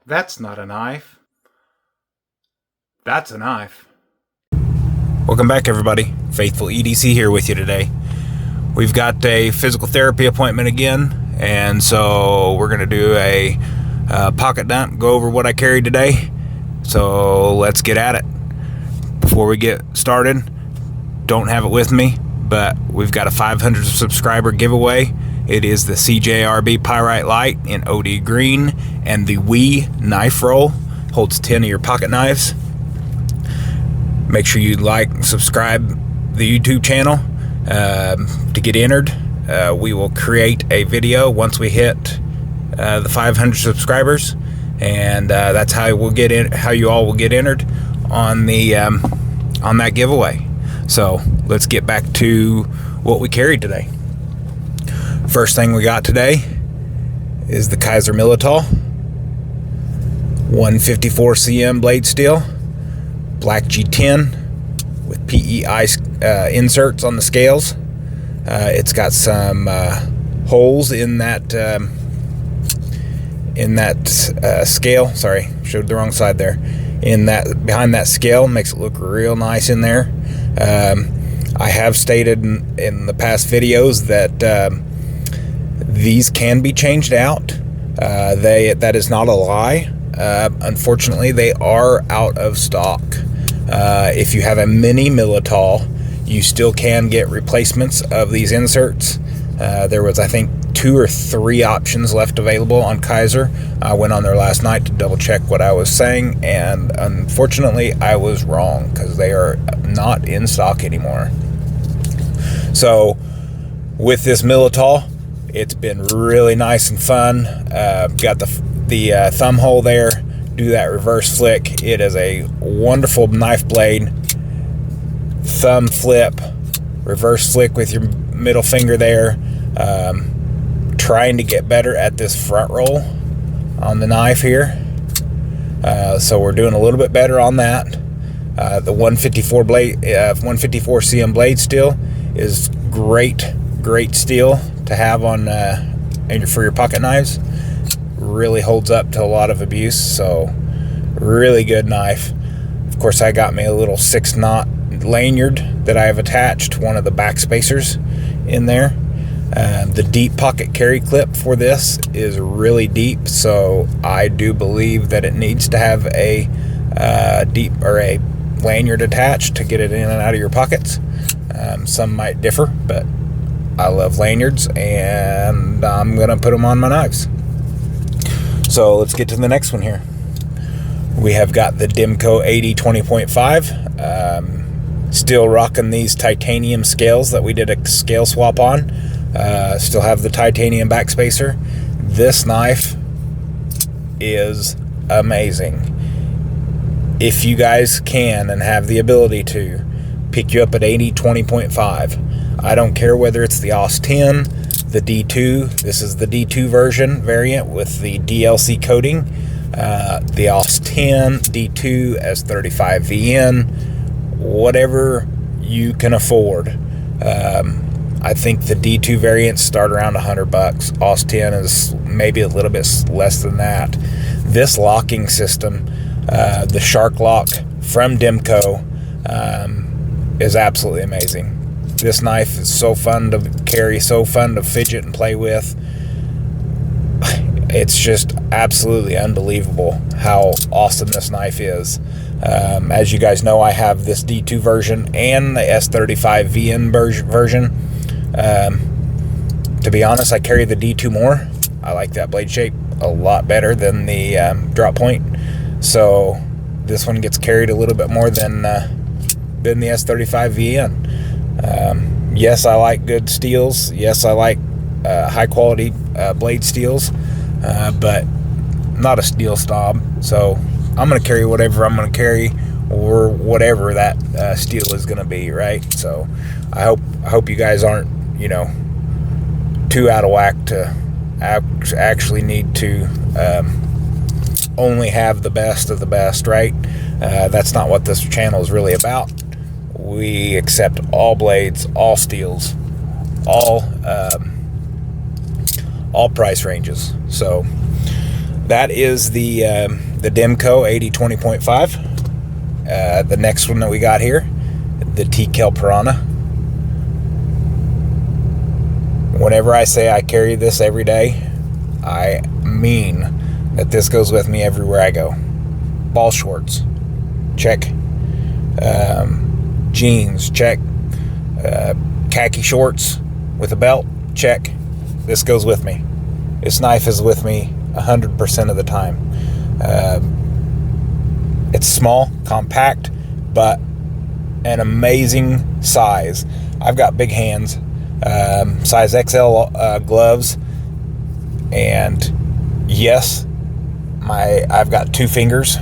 That's not a knife. That's a knife. Welcome back, everybody. Faithful EDC here with you today. We've got a physical therapy appointment again, and so we're going to do a pocket dump, go over what I carried today. So let's get at it. Before we get started, don't have it with me, but we've got a 500 subscriber giveaway. It is the CJRB Pyrite Light in OD green, and the Wee knife roll holds 10 of your pocket knives. Make sure you like and subscribe the YouTube channel to get entered. We will create a video once we hit the 500 subscribers, and that's how we'll get in. How you all will get entered on the on that giveaway. So let's get back to what we carried today. First thing we got today is the Kizer Militaw 154 cm blade steel, black G10 with PEI inserts on the scales. It's got some holes in that scale. Sorry, showed the wrong side there. In that, behind that scale, makes it look real nice in there. I have stated in the past videos that these can be changed out. That is not a lie. Unfortunately, they are out of stock. If you have a mini Militaw, you still can get replacements of these inserts. There was, I think, 2 or 3 options left available on Kaiser. I went on there last night to double check what I was saying, and unfortunately I was wrong, because they are not in stock anymore. So with this Militaw, it's been really nice and fun. Got the thumb hole there. Do that reverse flick. It is a wonderful knife blade. Thumb flip, reverse flick with your middle finger there. Trying to get better at this front roll on the knife here. So we're doing a little bit better on that. The 154 cm blade steel is great steel to have on for your pocket knives. Really holds up to a lot of abuse, so really good knife. Of course, I got me a little 6-knot lanyard that I have attached one of the back spacers in there. The deep pocket carry clip for this is really deep, so I do believe that it needs to have a a lanyard attached to get it in and out of your pockets. Some might differ, but I love lanyards, and I'm gonna put them on my knives. So let's get to the next one here. We have got the Demko 80 20.5. Still rocking these titanium scales that we did a scale swap on. Still have the titanium backspacer. This knife is amazing. If you guys can and have the ability to, pick you up at 80 20.5. I don't care whether it's the AUS 10, the D2. This is the D2 variant with the DLC coating. The AUS 10, D2, S35VN, whatever you can afford. I think the D2 variants start around $100. AUS 10 is maybe a little bit less than that. This locking system, the Shark Lock from Demko, is absolutely amazing. This knife is so fun to carry, so fun to fidget and play with. It's just absolutely unbelievable how awesome this knife is. As you guys know, I have this D2 version and the S35VN version. To be honest, I carry the D2 more. I like that blade shape a lot better than the drop point. So this one gets carried a little bit more than the S35VN. Yes, I like good steels. Yes, I like high quality blade steels, but I'm not a steel snob. So I'm going to carry whatever I'm going to carry, or whatever that steel is going to be, right? So I hope you guys aren't, too out of whack to actually need to only have the best of the best, right? That's not what this channel is really about. We accept all blades, all steels, all price ranges. So That is the Demko 80-20.5. The next one that we got here, the Tkell Piranha. Whenever I say I carry this every day, I mean that this goes with me everywhere I go. Ball shorts, check. Jeans, check. Khaki shorts with a belt, check. This goes with me. This knife is with me 100% of the time. It's small, compact, but an amazing size. I've got big hands, size XL gloves, and yes, I've got 3 fingers.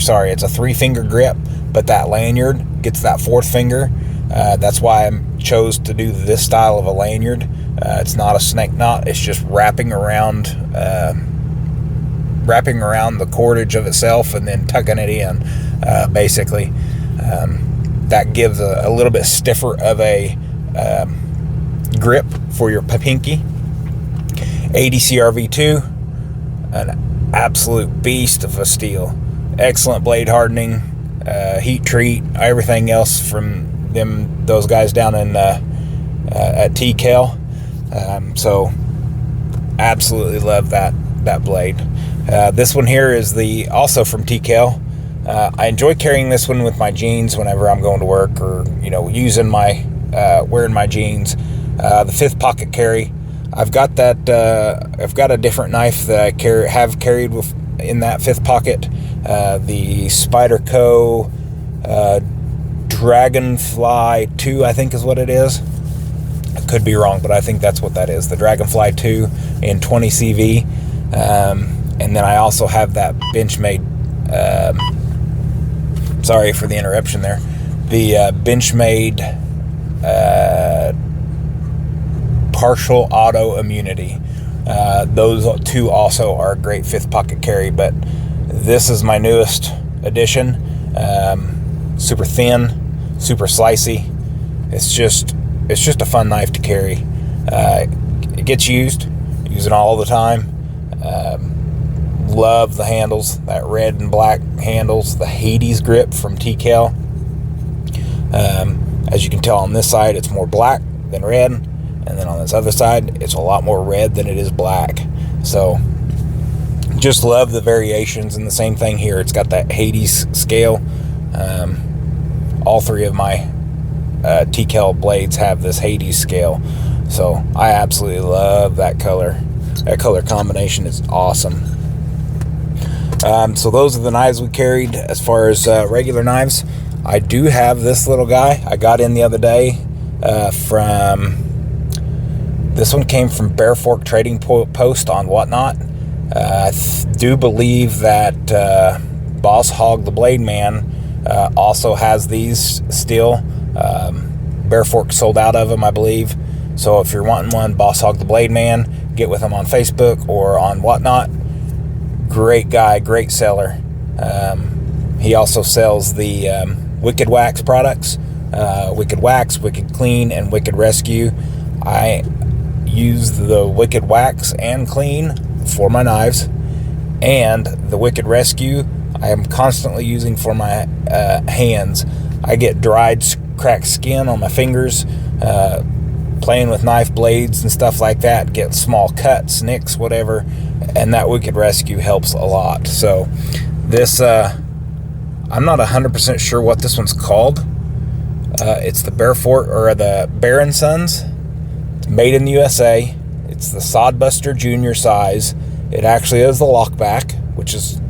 Sorry, it's a 3-finger grip, but that lanyard gets that 4th finger. That's why I chose to do this style of a lanyard. It's not a snake knot. It's just wrapping around the cordage of itself and then tucking it in. Basically, that gives a little bit stiffer of a grip for your pinky. 80 CRV2, an absolute beast of a steel. Excellent blade hardening, heat treat, everything else from those guys down in at Tkell. So absolutely love that blade. This one here is also from Tkell. I enjoy carrying this one with my jeans whenever I'm going to work, or using my wearing my jeans. The 5th pocket carry. I've got a different knife that I have carried in that 5th pocket. The Spyderco Dragonfly 2, I think is what it is. I could be wrong, but I think that's what that is. The Dragonfly 2 in 20 CV. And then I also have that Benchmade, sorry for the interruption there, the Benchmade partial auto immunity. Those 2 also are a great 5th pocket carry, but this is my newest addition. Super thin, super slicey. It's just a fun knife to carry. It gets used. Use it all the time. Love the handles, that red and black handles, the Hades grip from Tkell. As you can tell on this side, it's more black than red, and then on this other side, it's a lot more red than it is black. So just love the variations, and the same thing here. It's got that Hades scale. All 3 of my Tkell blades have this Hades scale, so I absolutely love that color. That color combination is awesome. So those are the knives we carried. As far as regular knives, I do have this little guy I got in the other day. This one came from Bear Fork Trading Post on Whatnot. I do believe that Boss Hog the Blade Man also has these still. Bear Fork sold out of them, I believe. So if you're wanting one, Boss Hog the Blade Man, get with him on Facebook or on Whatnot. Great guy, great seller. He also sells the Wicked Wax products. Wicked Wax, Wicked Clean, and Wicked Rescue. I use the Wicked Wax and Clean for my knives, and the Wicked Rescue I am constantly using for my hands. I get dried, cracked skin on my fingers, playing with knife blades and stuff like that, get small cuts, nicks, whatever, and that Wicked Rescue helps a lot. So this, I'm not 100% sure what this one's called. It's the Bear Fork, or the Baron Sons. It's made in the USA. It's the Sodbuster Junior size. It actually is the lockback, which is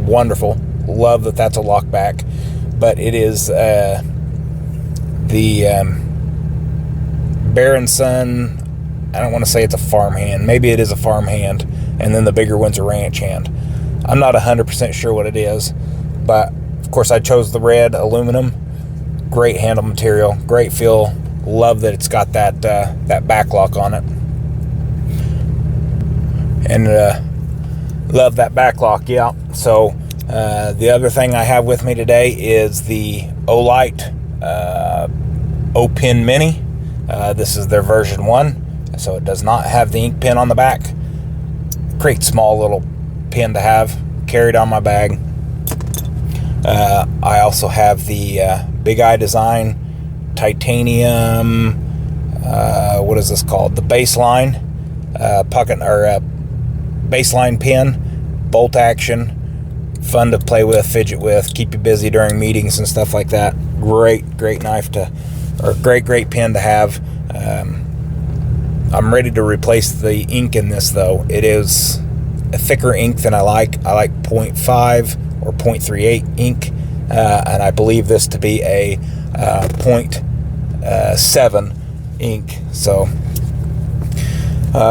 wonderful. Love that that's a lockback. But it is the Baron Son. I don't want to say it's a farm hand. Maybe it is a farm hand, and then the bigger one's a ranch hand. I'm not 100% sure what it is, but of course I chose the red aluminum. Great handle material, great feel. Love that it's got that that back lock on it, and love that back lock. Yeah. So the other thing I have with me today is the Olight O-Pin Mini. This is their version 1, so it does not have the ink pen on the back. Great small little pin to have, carried on my bag. I also have the Big Eye Design titanium, what is this called? The baseline pocket, or baseline pin, bolt action, fun to play with, fidget with, keep you busy during meetings and stuff like that. Great knife to, or great pin to have. I'm ready to replace the ink in this though. It is a thicker ink than I like. I like 0.5 or 0.38 ink, and I believe this to be a 0.7 ink. So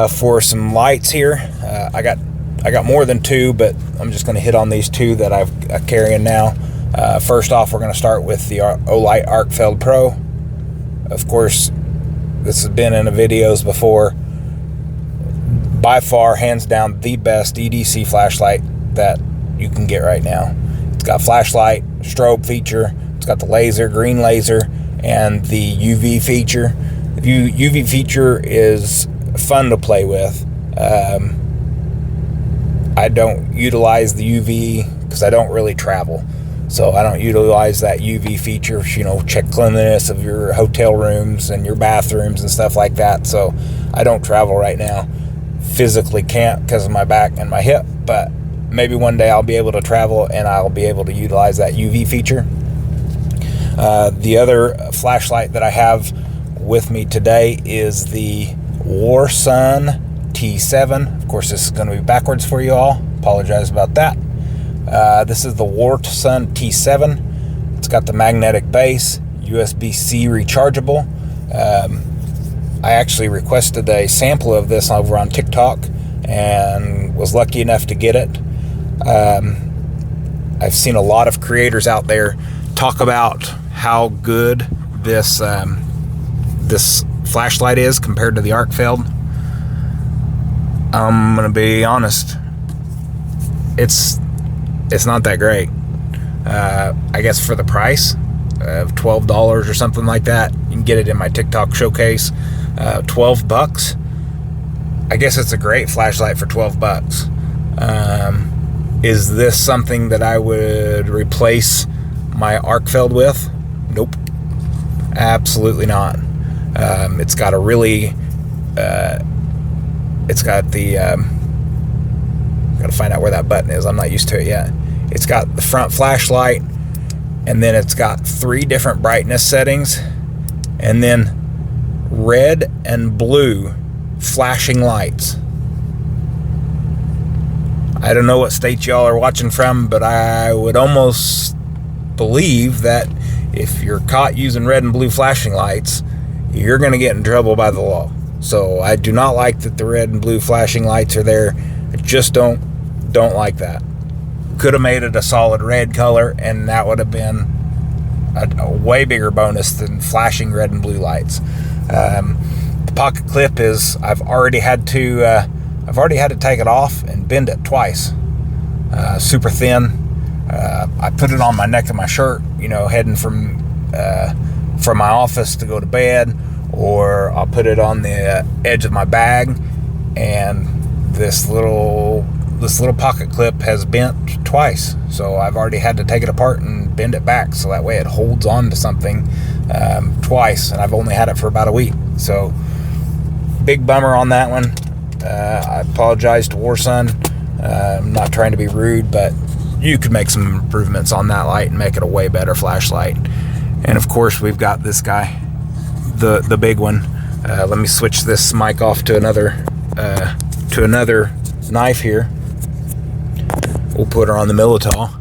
for some lights here, I got more than two, but I'm just going to hit on these two that I'm carrying now. First off, we're going to start with the Olight Arcfeld Pro. Of course, this has been in the videos before. By far, hands down, the best EDC flashlight that you can get right now. It's got flashlight, strobe feature, it's got the laser, green laser, and the UV feature. The UV feature is fun to play with. I don't utilize the UV because I don't really travel. So I don't utilize that UV feature, you know, check cleanliness of your hotel rooms and your bathrooms and stuff like that. So I don't travel right now. Physically can't because of my back and my hip, but maybe one day I'll be able to travel and I'll be able to utilize that UV feature. The other flashlight that I have with me today is the Warsun T7. Of course, this is going to be backwards for you all. Apologize about that. This is the Warsun T7. It's got the magnetic base, USB-C rechargeable. I actually requested a sample of this over on TikTok and was lucky enough to get it. I've seen a lot of creators out there talk about how good this this flashlight is compared to the Arcfeld. I'm gonna be honest, it's not that great. I guess for the price of $12 or something like that, you can get it in my TikTok showcase. $12. I guess it's a great flashlight for $12. Is this something that I would replace my Arcfeld with? Nope, absolutely not. It's got a really it's got the gotta find out where that button is. I'm not used to it yet. It's got the front flashlight, and then it's got 3 different brightness settings, and then red and blue flashing lights. I don't know what state y'all are watching from, but I would almost believe that if you're caught using red and blue flashing lights, you're going to get in trouble by the law. So I do not like that the red and blue flashing lights are there. I just don't like that. Could have made it a solid red color, and that would have been a way bigger bonus than flashing red and blue lights. The pocket clip is, I've already had to take it off and bend it twice. Super thin. I put it on my neck of my shirt, you know, heading from my office to go to bed, or I'll put it on the edge of my bag, and this little pocket clip has bent twice. So I've already had to take it apart and bend it back so that way it holds on to something twice, and I've only had it for about a week. So big bummer on that one. I apologize to Warsun. I'm not trying to be rude, but you could make some improvements on that light and make it a way better flashlight. And of course, we've got this guy, the big one. Let me switch this mic off to another knife here. We'll put her on the Militaw.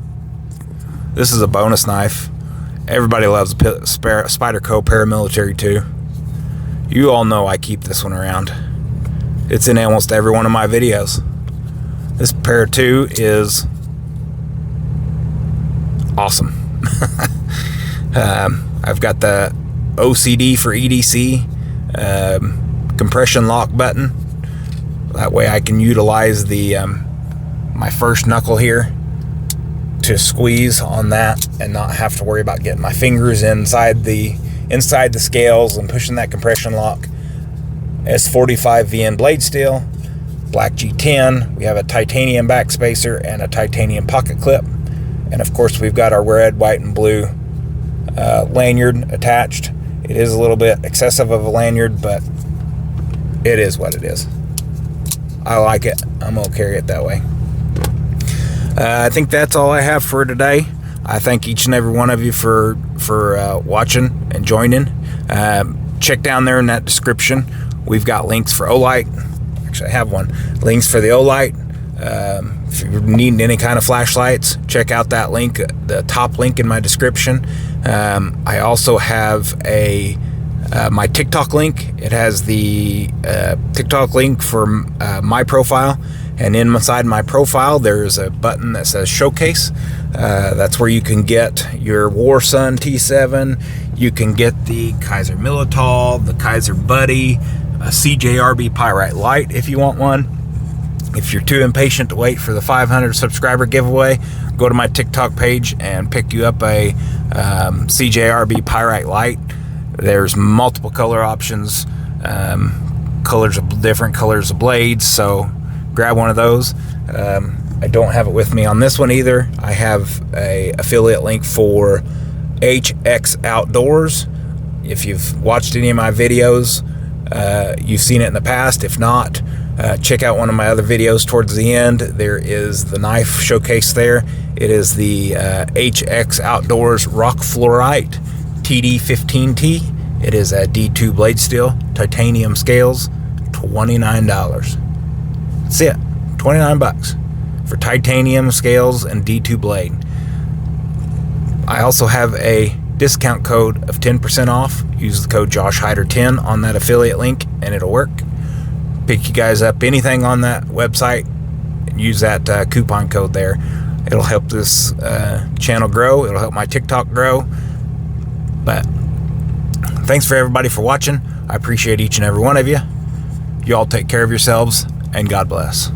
This is a bonus knife. Everybody loves Spyderco Paramilitary 2. You all know I keep this one around. It's in almost every one of my videos. This pair 2 is awesome. I've got the OCD for EDC compression lock button. That way I can utilize the my first knuckle here to squeeze on that and not have to worry about getting my fingers inside the scales and pushing that compression lock. S45 VN blade steel. black G10. We have a titanium back spacer and a titanium pocket clip. And of course, we've got our red, white, and blue lanyard attached. It is a little bit excessive of a lanyard, but it is what it is. I like it. I'm going to carry it that way. I think that's all I have for today. I thank each and every one of you for watching and joining. Check down there in that description. We've got links for Olight. Actually, I have one. Links for the Olight. If you're needing any kind of flashlights, check out that link, the top link in my description. I also have my TikTok link. It has the TikTok link for my profile, and inside my profile there's a button that says Showcase. That's where you can get your War Sun T7. You can get the Kizer Militaw, the Kaiser Buddy, a CJRB Pyrite Light if you want one. If you're too impatient to wait for the 500 subscriber giveaway, go to my TikTok page and pick you up a CJRB Pyrite Light. There's multiple color options, different colors of blades, so grab one of those. I don't have it with me on this one either. I have a affiliate link for HX Outdoors. If you've watched any of my videos, you've seen it in the past. If not, check out one of my other videos towards the end. There is the knife showcase there. It is the HX Outdoors Rock Fluorite TD15T. It is a D2 blade steel, titanium scales, $29. That's it, 29 bucks for titanium scales and D2 blade. I also have a discount code of 10% off. Use the code JoshHider10 on that affiliate link and it'll work. Pick you guys up anything on that website and use that coupon code there. It'll help this channel grow. It'll help my TikTok grow. But thanks for everybody for watching. I appreciate each and every one of you. You all take care of yourselves, and God bless.